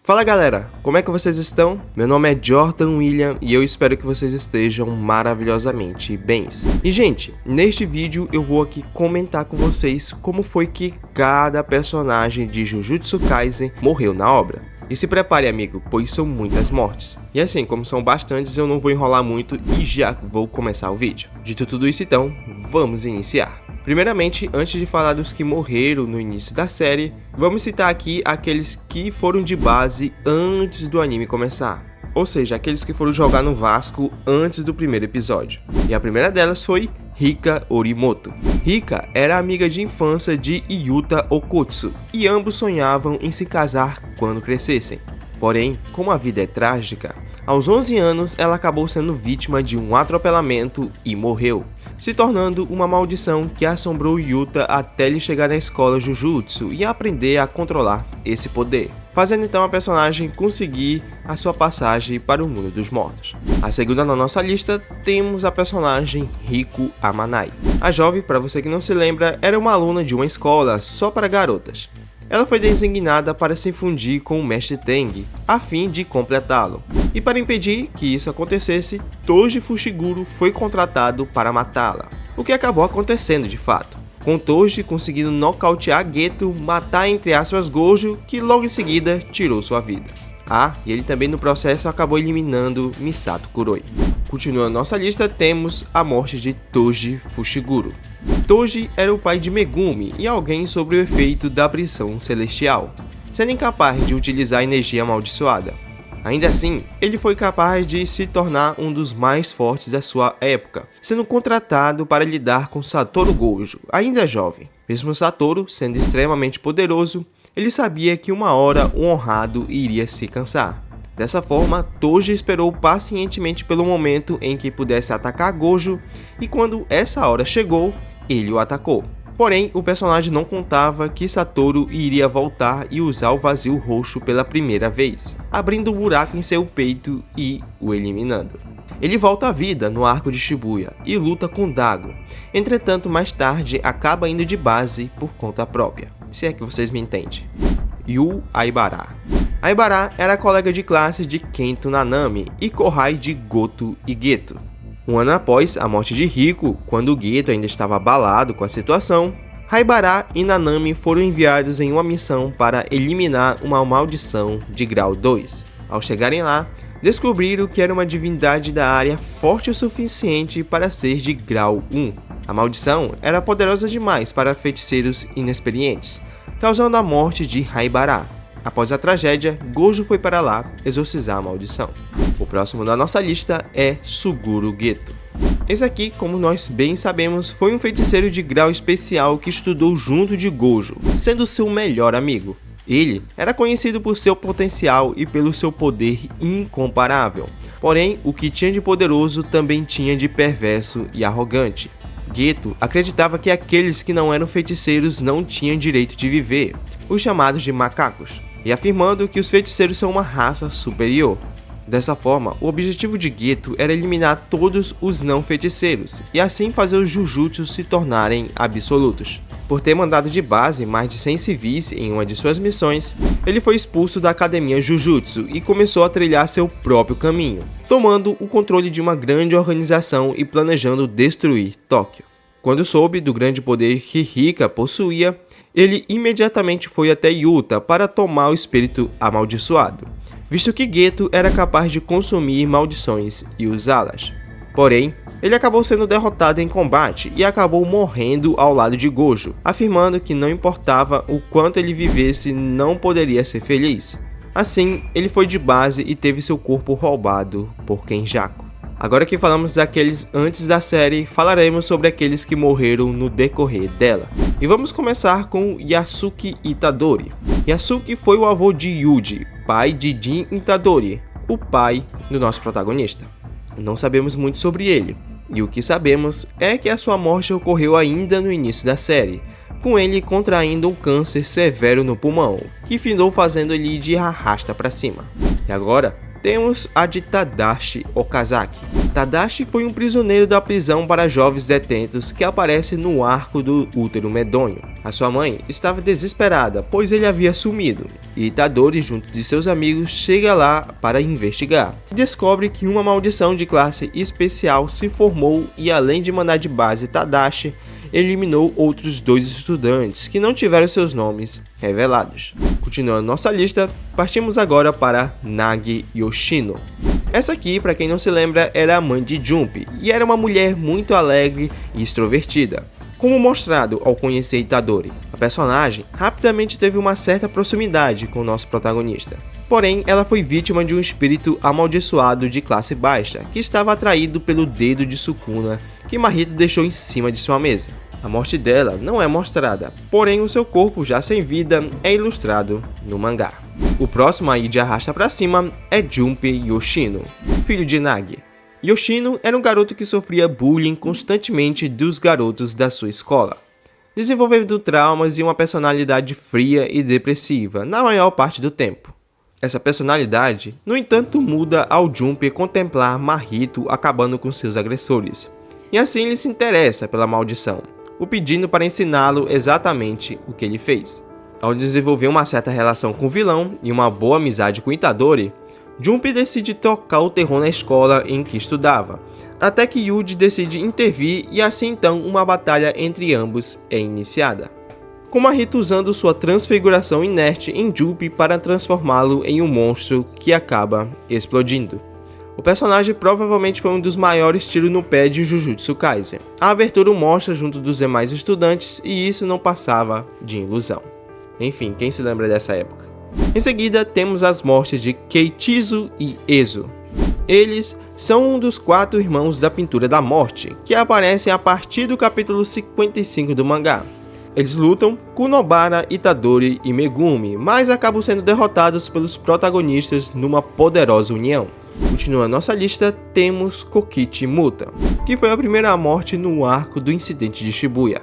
Fala galera, como é que vocês estão? Meu nome é Jordan William e eu espero que vocês estejam maravilhosamente bem. E gente, neste vídeo eu vou aqui comentar com vocês como foi que cada personagem de Jujutsu Kaisen morreu na obra. E se prepare amigo, pois são muitas mortes. E assim, como são bastantes, eu não vou enrolar muito e já vou começar o vídeo. Dito tudo isso então, vamos iniciar. Primeiramente, antes de falar dos que morreram no início da série, vamos citar aqui aqueles que foram de base antes do anime começar. Ou seja, aqueles que foram jogar no Vasco antes do primeiro episódio. E a primeira delas foi Rika Orimoto. Rika era amiga de infância de Yuta Okkotsu e ambos sonhavam em se casar quando crescessem. Porém, como a vida é trágica, aos 11 anos ela acabou sendo vítima de um atropelamento e morreu, se tornando uma maldição que assombrou Yuta até ele chegar na escola Jujutsu e aprender a controlar esse poder, fazendo então a personagem conseguir a sua passagem para o mundo dos mortos. A segunda na nossa lista temos a personagem Riko Amanai. A jovem, para você que não se lembra, era uma aluna de uma escola só para garotas. Ela foi designada para se fundir com o Mestre Teng, a fim de completá-lo. E para impedir que isso acontecesse, Toji Fushiguro foi contratado para matá-la, o que acabou acontecendo de fato, com Toji conseguindo nocautear Geto, matar entre aspas Gojo, que logo em seguida tirou sua vida. E ele também no processo acabou eliminando Misato Kuroi. Continuando nossa lista, temos a morte de Toji Fushiguro. Toji era o pai de Megumi e alguém sob o efeito da prisão celestial, sendo incapaz de utilizar energia amaldiçoada. Ainda assim, ele foi capaz de se tornar um dos mais fortes da sua época, sendo contratado para lidar com Satoru Gojo, ainda jovem. Mesmo Satoru sendo extremamente poderoso, ele sabia que uma hora o honrado iria se cansar. Dessa forma, Toji esperou pacientemente pelo momento em que pudesse atacar Gojo, e quando essa hora chegou, ele o atacou. Porém, o personagem não contava que Satoru iria voltar e usar o vazio roxo pela primeira vez, abrindo um buraco em seu peito e o eliminando. Ele volta à vida no arco de Shibuya e luta com Dago, entretanto mais tarde acaba indo de base por conta própria, se é que vocês me entendem. Yu Aibara. Aibara era colega de classe de Kento Nanami e Kohai de Goto e Geto. Um ano após a morte de Riko, quando Geto ainda estava abalado com a situação, Aibara e Nanami foram enviados em uma missão para eliminar uma maldição de grau 2. Ao chegarem lá, descobriram que era uma divindade da área forte o suficiente para ser de grau 1. A maldição era poderosa demais para feiticeiros inexperientes, causando a morte de Aibara. Após a tragédia, Gojo foi para lá exorcizar a maldição. O próximo da nossa lista é Suguru Geto. Esse aqui, como nós bem sabemos, foi um feiticeiro de grau especial que estudou junto de Gojo, sendo seu melhor amigo. Ele era conhecido por seu potencial e pelo seu poder incomparável, porém o que tinha de poderoso também tinha de perverso e arrogante. Geto acreditava que aqueles que não eram feiticeiros não tinham direito de viver, os chamados de macacos, e afirmando que os feiticeiros são uma raça superior. Dessa forma, o objetivo de Geto era eliminar todos os não feiticeiros e assim fazer os Jujutsus se tornarem absolutos. Por ter mandado de base mais de 100 civis em uma de suas missões, ele foi expulso da Academia Jujutsu e começou a trilhar seu próprio caminho, tomando o controle de uma grande organização e planejando destruir Tóquio. Quando soube do grande poder que Rika possuía, ele imediatamente foi até Yuta para tomar o espírito amaldiçoado, visto que Geto era capaz de consumir maldições e usá-las. Porém, ele acabou sendo derrotado em combate e acabou morrendo ao lado de Gojo, afirmando que não importava o quanto ele vivesse, não poderia ser feliz. Assim, ele foi de base e teve seu corpo roubado por Kenjaku. Agora que falamos daqueles antes da série, falaremos sobre aqueles que morreram no decorrer dela. E vamos começar com Yasuki Itadori. Yasuki foi o avô de Yuji, pai de Jin Itadori, o pai do nosso protagonista. Não sabemos muito sobre ele, e o que sabemos é que a sua morte ocorreu ainda no início da série, com ele contraindo um câncer severo no pulmão, que findou fazendo ele ir de arrasta para cima. E agora temos a de Tadashi Okazaki. Tadashi foi um prisioneiro da prisão para jovens detentos que aparece no arco do Útero Medonho. A sua mãe estava desesperada, pois ele havia sumido, e Itadori, junto de seus amigos, chega lá para investigar. Descobre que uma maldição de classe especial se formou e, além de mandar de base Tadashi, eliminou outros 2 estudantes que não tiveram seus nomes revelados. Continuando nossa lista, partimos agora para Nagi Yoshino. Essa aqui, para quem não se lembra, era a mãe de Junpei e era uma mulher muito alegre e extrovertida, como mostrado ao conhecer Itadori. A personagem rapidamente teve uma certa proximidade com o nosso protagonista. Porém, ela foi vítima de um espírito amaldiçoado de classe baixa, que estava atraído pelo dedo de Sukuna que Mahito deixou em cima de sua mesa. A morte dela não é mostrada, porém o seu corpo já sem vida é ilustrado no mangá. O próximo aí de arrasta pra cima é Junpei Yoshino, filho de Nagi. Yoshino era um garoto que sofria bullying constantemente dos garotos da sua escola, desenvolvendo traumas e uma personalidade fria e depressiva na maior parte do tempo. Essa personalidade, no entanto, muda ao Junpei contemplar Mahito acabando com seus agressores, e assim ele se interessa pela maldição, o pedindo para ensiná-lo exatamente o que ele fez. Ao desenvolver uma certa relação com o vilão e uma boa amizade com Itadori, Junpei decide tocar o terror na escola em que estudava, até que Yuji decide intervir e assim então uma batalha entre ambos é iniciada, com Mahito usando sua transfiguração inerte em Junpei para transformá-lo em um monstro que acaba explodindo. O personagem provavelmente foi um dos maiores tiros no pé de Jujutsu Kaisen. A abertura o mostra junto dos demais estudantes e isso não passava de ilusão. Enfim, quem se lembra dessa época? Em seguida, temos as mortes de Keiichizu e Ezo. Eles são um dos 4 irmãos da Pintura da Morte, que aparecem a partir do capítulo 55 do mangá. Eles lutam com Nobara, Itadori e Megumi, mas acabam sendo derrotados pelos protagonistas numa poderosa união. Continuando nossa lista, temos Kokichi Muta, que foi a primeira morte no arco do incidente de Shibuya.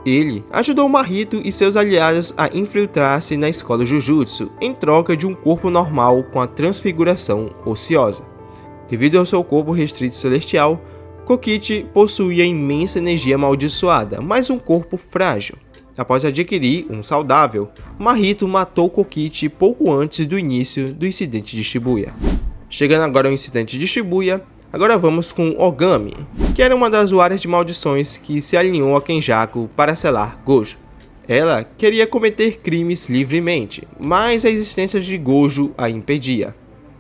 Ele ajudou Mahito e seus aliados a infiltrar-se na escola Jujutsu em troca de um corpo normal com a transfiguração ociosa. Devido ao seu corpo restrito celestial, Kokichi possuía imensa energia amaldiçoada, mas um corpo frágil. Após adquirir um saudável, Mahito matou Kokichi pouco antes do início do incidente de Shibuya. Chegando agora ao incidente de Shibuya, agora vamos com Ogami, que era uma das usuárias de maldições que se alinhou a Kenjaku para selar Gojo. Ela queria cometer crimes livremente, mas a existência de Gojo a impedia.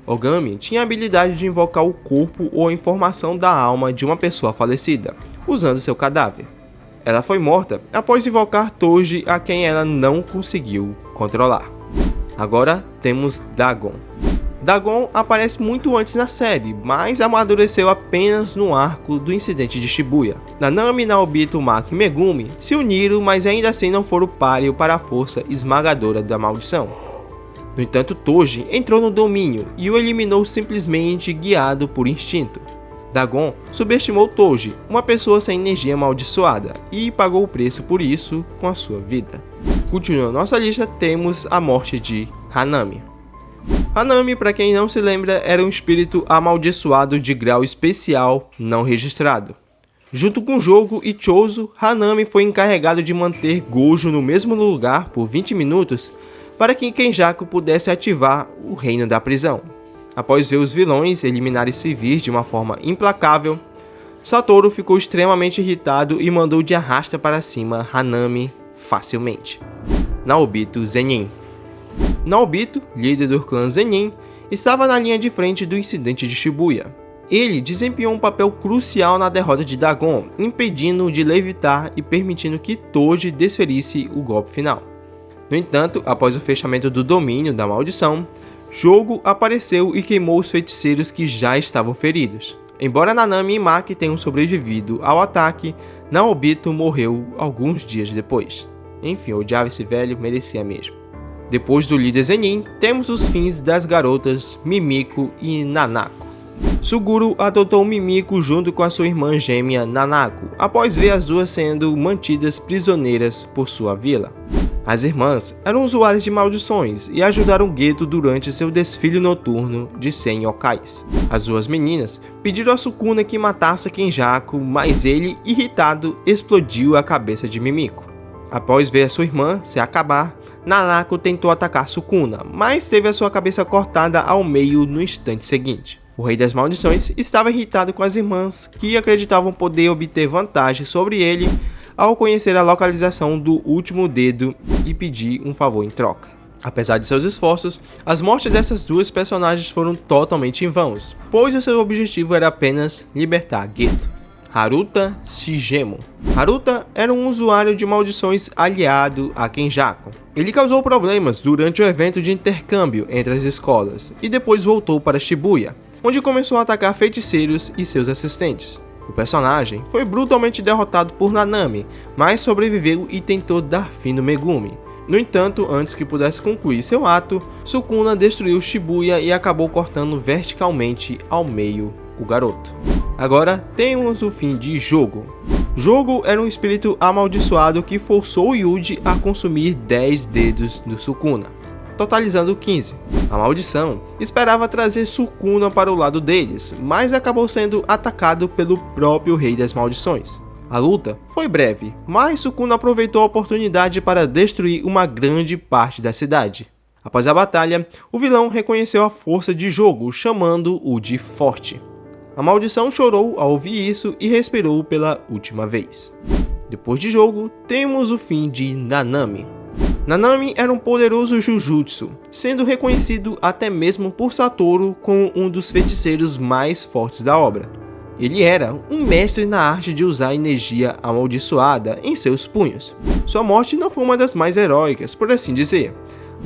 Ogami tinha a habilidade de invocar o corpo ou a informação da alma de uma pessoa falecida, usando seu cadáver. Ela foi morta após invocar Toji, a quem ela não conseguiu controlar. Agora temos Dagon. Dagon aparece muito antes na série, mas amadureceu apenas no arco do incidente de Shibuya. Nanami, Naobito, Maki e Megumi se uniram, mas ainda assim não foram páreo para a força esmagadora da maldição. No entanto, Toji entrou no domínio e o eliminou simplesmente guiado por instinto. Dagon subestimou Toji, uma pessoa sem energia amaldiçoada, e pagou o preço por isso com a sua vida. Continuando nossa lista, temos a morte de Hanami. Hanami, para quem não se lembra, era um espírito amaldiçoado de grau especial não registrado. Junto com Jogo e Chozo, Hanami foi encarregado de manter Gojo no mesmo lugar por 20 minutos para que Kenjaku pudesse ativar o reino da prisão. Após ver os vilões eliminarem civis de uma forma implacável, Satoru ficou extremamente irritado e mandou de arrasta para cima Hanami facilmente. Naobito Zenin. Naobito, líder do clã Zenin, estava na linha de frente do incidente de Shibuya. Ele desempenhou um papel crucial na derrota de Dagon, impedindo-o de levitar e permitindo que Toji desferisse o golpe final. No entanto, após o fechamento do domínio da maldição, Jogo apareceu e queimou os feiticeiros que já estavam feridos. Embora Nanami e Maki tenham sobrevivido ao ataque, Naobito morreu alguns dias depois. Enfim, eu odiava esse velho, merecia mesmo. Depois do líder Zenin, temos os fins das garotas Mimiko e Nanako. Suguru adotou Mimiko junto com a sua irmã gêmea Nanako, após ver as duas sendo mantidas prisioneiras por sua vila. As irmãs eram usuárias de maldições e ajudaram Geto durante seu desfile noturno de 100 yokais. As duas meninas pediram a Sukuna que matasse Kenjaku, mas ele, irritado, explodiu a cabeça de Mimiko. Após ver a sua irmã se acabar, Nanako tentou atacar Sukuna, mas teve a sua cabeça cortada ao meio no instante seguinte. O Rei das Maldições estava irritado com as irmãs, que acreditavam poder obter vantagem sobre ele ao conhecer a localização do último dedo e pedir um favor em troca. Apesar de seus esforços, as mortes dessas duas personagens foram totalmente em vãos, pois o seu objetivo era apenas libertar Geto. Haruta Shigemo. Haruta era um usuário de maldições aliado a Kenjaku. Ele causou problemas durante o evento de intercâmbio entre as escolas e depois voltou para Shibuya, onde começou a atacar feiticeiros e seus assistentes. O personagem foi brutalmente derrotado por Nanami, mas sobreviveu e tentou dar fim no Megumi. No entanto, antes que pudesse concluir seu ato, Sukuna destruiu Shibuya e acabou cortando verticalmente ao meio o garoto. Agora temos o fim de Jogo. Jogo era um espírito amaldiçoado que forçou Yuji a consumir 10 dedos do Sukuna, totalizando 15. A maldição esperava trazer Sukuna para o lado deles, mas acabou sendo atacado pelo próprio Rei das Maldições. A luta foi breve, mas Sukuna aproveitou a oportunidade para destruir uma grande parte da cidade. Após a batalha, o vilão reconheceu a força de Jogo, chamando-o de forte. A maldição chorou ao ouvir isso e respirou pela última vez. Depois de Jogo, temos o fim de Nanami. Nanami era um poderoso Jujutsu, sendo reconhecido até mesmo por Satoru como um dos feiticeiros mais fortes da obra. Ele era um mestre na arte de usar energia amaldiçoada em seus punhos. Sua morte não foi uma das mais heróicas, por assim dizer,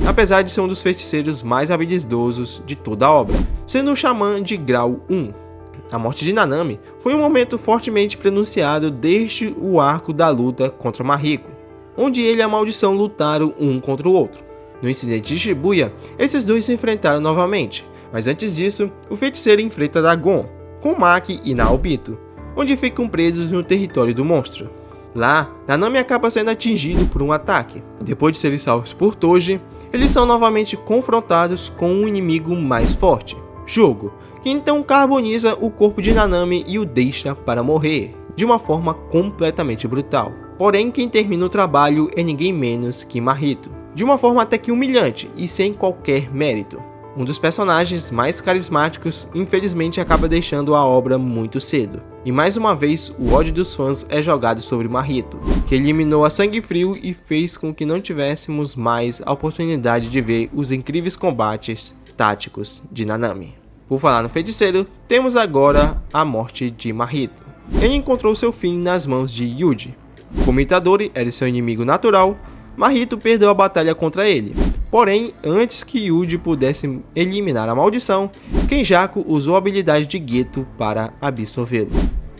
apesar de ser um dos feiticeiros mais habilidosos de toda a obra, sendo um xamã de grau 1. A morte de Nanami foi um momento fortemente pronunciado desde o arco da luta contra Mariko, onde ele e a maldição lutaram um contra o outro. No incidente de Shibuya, esses dois se enfrentaram novamente, mas antes disso, o feiticeiro enfrenta Dagon, com Maki e Naobito, onde ficam presos no território do monstro. Lá, Nanami acaba sendo atingido por um ataque. Depois de serem salvos por Toji, eles são novamente confrontados com um inimigo mais forte, Jogo, que então carboniza o corpo de Nanami e o deixa para morrer, de uma forma completamente brutal. Porém, quem termina o trabalho é ninguém menos que Mahito, de uma forma até que humilhante e sem qualquer mérito. Um dos personagens mais carismáticos, infelizmente, acaba deixando a obra muito cedo. E mais uma vez, o ódio dos fãs é jogado sobre Mahito, que eliminou a sangue frio e fez com que não tivéssemos mais a oportunidade de ver os incríveis combates táticos de Nanami. Por falar no feiticeiro, temos agora a morte de Mahito. Ele encontrou seu fim nas mãos de Yuji. Como Itadori era seu inimigo natural, Mahito perdeu a batalha contra ele. Porém, antes que Yuji pudesse eliminar a maldição, Kenjaku usou a habilidade de Geto para absolvê-lo.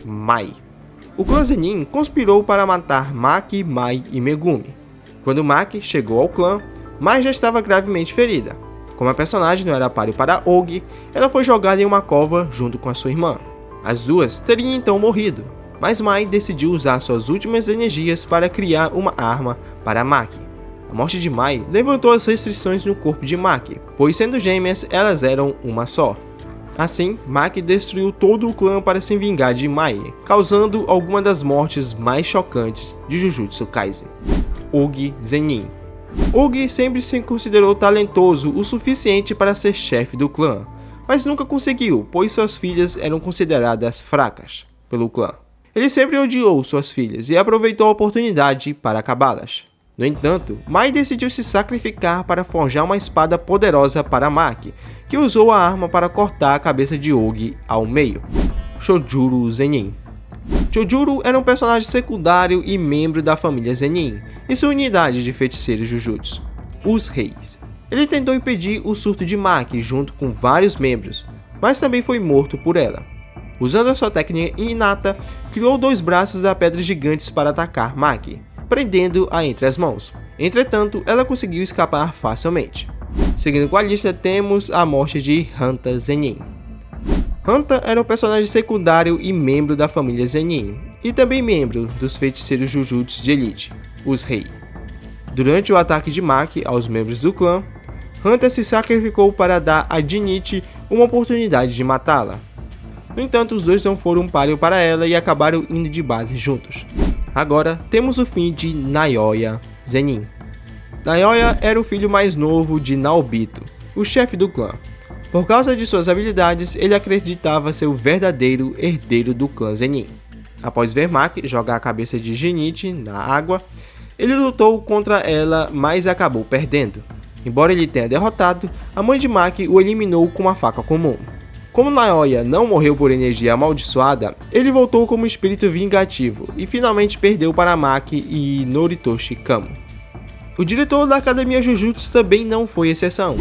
Mai. O clã Zenin conspirou para matar Maki, Mai e Megumi. Quando Maki chegou ao clã, Mai já estava gravemente ferida. Como a personagem não era páreo para Ogi, ela foi jogada em uma cova junto com a sua irmã. As duas teriam então morrido, mas Mai decidiu usar suas últimas energias para criar uma arma para Maki. A morte de Mai levantou as restrições no corpo de Maki, pois sendo gêmeas elas eram uma só. Assim, Maki destruiu todo o clã para se vingar de Mai, causando algumas das mortes mais chocantes de Jujutsu Kaisen. Ogi Zenin. Ogi sempre se considerou talentoso o suficiente para ser chefe do clã, mas nunca conseguiu, pois suas filhas eram consideradas fracas pelo clã. Ele sempre odiou suas filhas e aproveitou a oportunidade para acabá-las. No entanto, Mai decidiu se sacrificar para forjar uma espada poderosa para Maki, que usou a arma para cortar a cabeça de Ogi ao meio. Chojuro Zenin. Chojuro era um personagem secundário e membro da família Zenin, e sua unidade de feiticeiros Jujutsu, os Reis. Ele tentou impedir o surto de Maki junto com vários membros, mas também foi morto por ela. Usando a sua técnica inata, criou 2 braços da pedra gigantes para atacar Maki, prendendo-a entre as mãos. Entretanto, ela conseguiu escapar facilmente. Seguindo com a lista, temos a morte de Hanta Zenin. Hanta era um personagem secundário e membro da família Zenin, e também membro dos feiticeiros Jujutsu de Elite, os Rei. Durante o ataque de Maki aos membros do clã, Hunter se sacrificou para dar a Jinichi uma oportunidade de matá-la. No entanto, os dois não foram páreo para ela e acabaram indo de base juntos. Agora, temos o fim de Naoya Zenin. Naoya era o filho mais novo de Naobito, o chefe do clã. Por causa de suas habilidades, ele acreditava ser o verdadeiro herdeiro do clã Zenin. Após ver Maki jogar a cabeça de Jinichi na água, ele lutou contra ela, mas acabou perdendo. Embora ele tenha derrotado, a mãe de Maki o eliminou com uma faca comum. Como Naoya não morreu por energia amaldiçoada, ele voltou como espírito vingativo e finalmente perdeu para Maki e Noritoshi Kamo. O diretor da Academia Jujutsu também não foi exceção.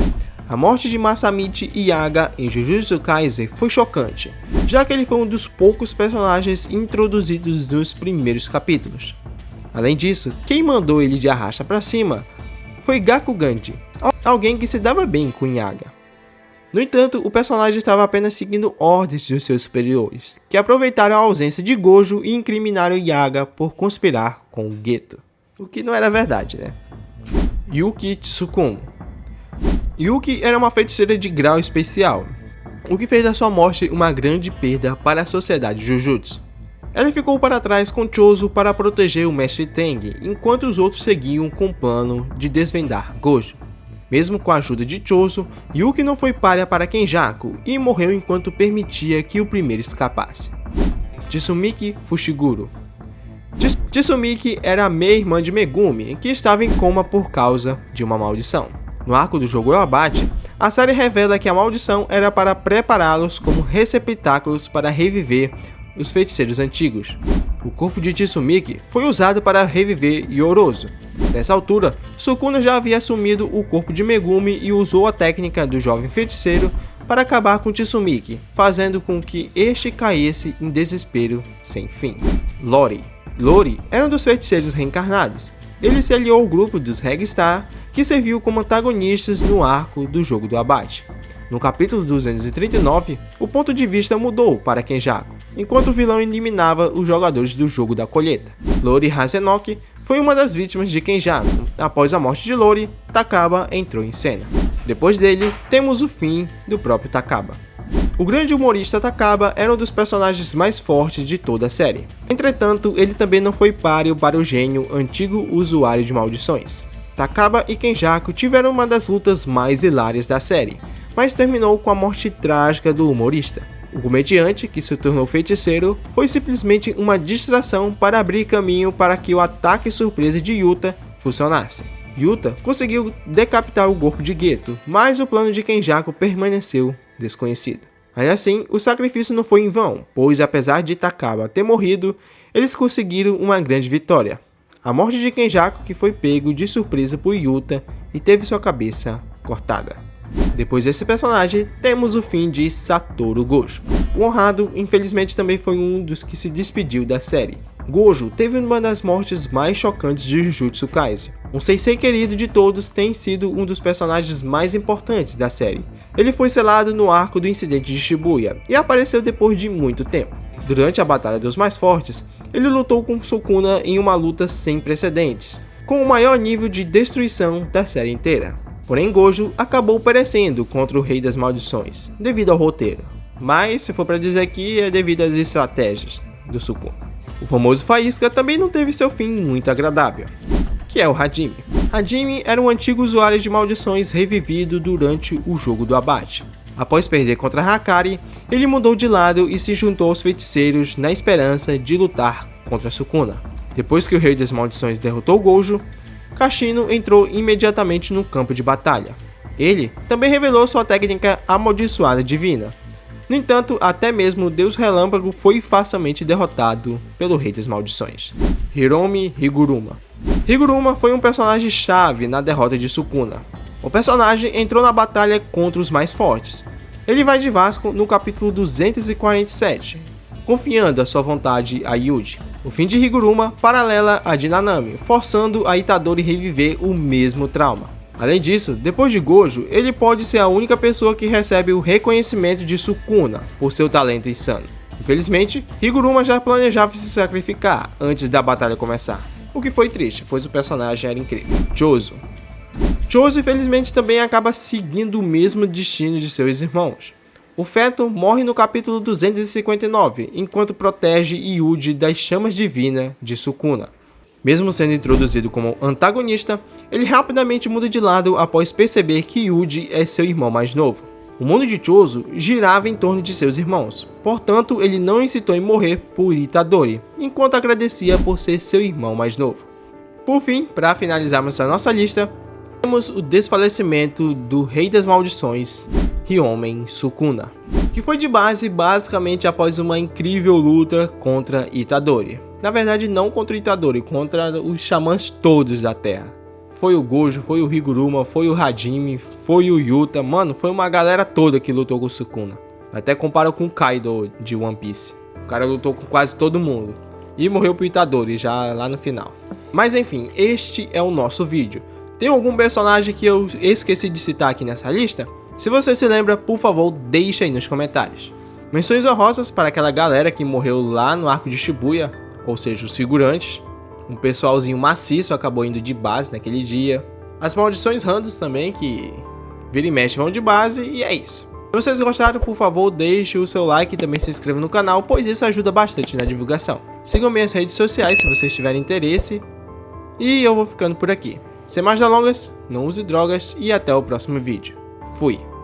A morte de Masamichi Yaga em Jujutsu Kaisen foi chocante, já que ele foi um dos poucos personagens introduzidos nos primeiros capítulos. Além disso, quem mandou ele de arrasta pra cima foi Gakuganji, alguém que se dava bem com Yaga. No entanto, o personagem estava apenas seguindo ordens dos seus superiores, que aproveitaram a ausência de Gojo e incriminaram Yaga por conspirar com o Geto. O que não era verdade, né? Yuki Tsukumo. Yuki era uma feiticeira de grau especial, o que fez da sua morte uma grande perda para a sociedade Jujutsu. Ela ficou para trás com Chozo para proteger o mestre Teng, enquanto os outros seguiam com o plano de desvendar Gojo. Mesmo com a ajuda de Chozo, Yuki não foi párea para Kenjaku e morreu enquanto permitia que o primeiro escapasse. Tsumiki Fushiguro. Tsumiki era a meia-irmã de Megumi, que estava em coma por causa de uma maldição. No arco do jogo Abate, a série revela que a maldição era para prepará-los como receptáculos para reviver os feiticeiros antigos. O corpo de Tsumiki foi usado para reviver Yorozu. Nessa altura, Sukuna já havia assumido o corpo de Megumi e usou a técnica do jovem feiticeiro para acabar com Tsumiki, fazendo com que este caísse em desespero sem fim. Lori era um dos feiticeiros reencarnados. Ele se aliou ao grupo dos Regstar, que serviu como antagonistas no arco do jogo do Abate. No capítulo 239, o ponto de vista mudou para Kenjaku, enquanto o vilão eliminava os jogadores do jogo da colheita. Lori Hazenok foi uma das vítimas de Kenjaku. Após a morte de Lori, Takaba entrou em cena. Depois dele, temos o fim do próprio Takaba. O grande humorista Takaba era um dos personagens mais fortes de toda a série. Entretanto, ele também não foi páreo para o gênio antigo usuário de maldições. Takaba e Kenjaku tiveram uma das lutas mais hilárias da série, mas terminou com a morte trágica do humorista. O comediante, que se tornou feiticeiro, foi simplesmente uma distração para abrir caminho para que o ataque surpresa de Yuta funcionasse. Yuta conseguiu decapitar o corpo de Geto, mas o plano de Kenjaku permaneceu desconhecido. Ainda assim, o sacrifício não foi em vão, pois apesar de Takaba ter morrido, eles conseguiram uma grande vitória. A morte de Kenjaku, que foi pego de surpresa por Yuta e teve sua cabeça cortada. Depois desse personagem, temos o fim de Satoru Gojo. O honrado, infelizmente, também foi um dos que se despediu da série. Gojo teve uma das mortes mais chocantes de Jujutsu Kaisen. Um sensei querido de todos, tem sido um dos personagens mais importantes da série. Ele foi selado no arco do incidente de Shibuya e apareceu depois de muito tempo. Durante a Batalha dos Mais Fortes, ele lutou com Sukuna em uma luta sem precedentes, com o maior nível de destruição da série inteira. Porém, Gojo acabou perecendo contra o Rei das Maldições, devido ao roteiro. Mas, se for para dizer aqui, é devido às estratégias do Sukuna. O famoso Faísca também não teve seu fim muito agradável, que é o Hajime. Hajime era um antigo usuário de maldições revivido durante o jogo do Abate. Após perder contra Hakari, ele mudou de lado e se juntou aos feiticeiros na esperança de lutar contra Sukuna. Depois que o Rei das Maldições derrotou Gojo, Kashino entrou imediatamente no campo de batalha. Ele também revelou sua técnica amaldiçoada divina. No entanto, até mesmo o Deus Relâmpago foi facilmente derrotado pelo Rei das Maldições. Hiromi Higuruma. Higuruma foi um personagem chave na derrota de Sukuna. O personagem entrou na batalha contra os mais fortes. Ele vai de Vasco no capítulo 247, confiando a sua vontade a Yuji. O fim de Higuruma paralela a de Nanami, forçando a Itadori reviver o mesmo trauma. Além disso, depois de Gojo, ele pode ser a única pessoa que recebe o reconhecimento de Sukuna por seu talento insano. Infelizmente, Higuruma já planejava se sacrificar antes da batalha começar. o que foi triste, pois o personagem era incrível. Chozo. Chozo infelizmente também acaba seguindo o mesmo destino de seus irmãos. O feto morre no capítulo 259, enquanto protege Yuji das chamas divinas de Sukuna. Mesmo sendo introduzido como antagonista, ele rapidamente muda de lado após perceber que Yuji é seu irmão mais novo. O mundo de Chozo girava em torno de seus irmãos, portanto ele não incitou em morrer por Itadori, enquanto agradecia por ser seu irmão mais novo. Por fim, para finalizarmos a nossa lista, temos o desfalecimento do Rei das Maldições, Ryomen Sukuna, que foi de base basicamente após uma incrível luta contra Itadori. Na verdade não contra Itadori, contra os xamãs todos da Terra. Foi o Gojo, foi o Higuruma, foi o Hajime, foi o Yuta, mano, foi uma galera toda que lutou com o Sukuna. Até compara com o Kaido de One Piece. O cara lutou com quase todo mundo. E morreu pro Itadori já lá no final. Mas enfim, este é o nosso vídeo. Tem algum personagem que eu esqueci de citar aqui nessa lista? Se você se lembra, por favor, deixa aí nos comentários. Menções honrosas para aquela galera que morreu lá no arco de Shibuya, ou seja, os figurantes. Um pessoalzinho maciço acabou indo de base naquele dia. As maldições randoms também, que vira e mexe vão de base, e é isso. Se vocês gostaram, por favor, deixe o seu like e também se inscreva no canal, pois isso ajuda bastante na divulgação. Sigam minhas redes sociais se vocês tiverem interesse. E eu vou ficando por aqui. Sem mais delongas, não use drogas e até o próximo vídeo. Fui!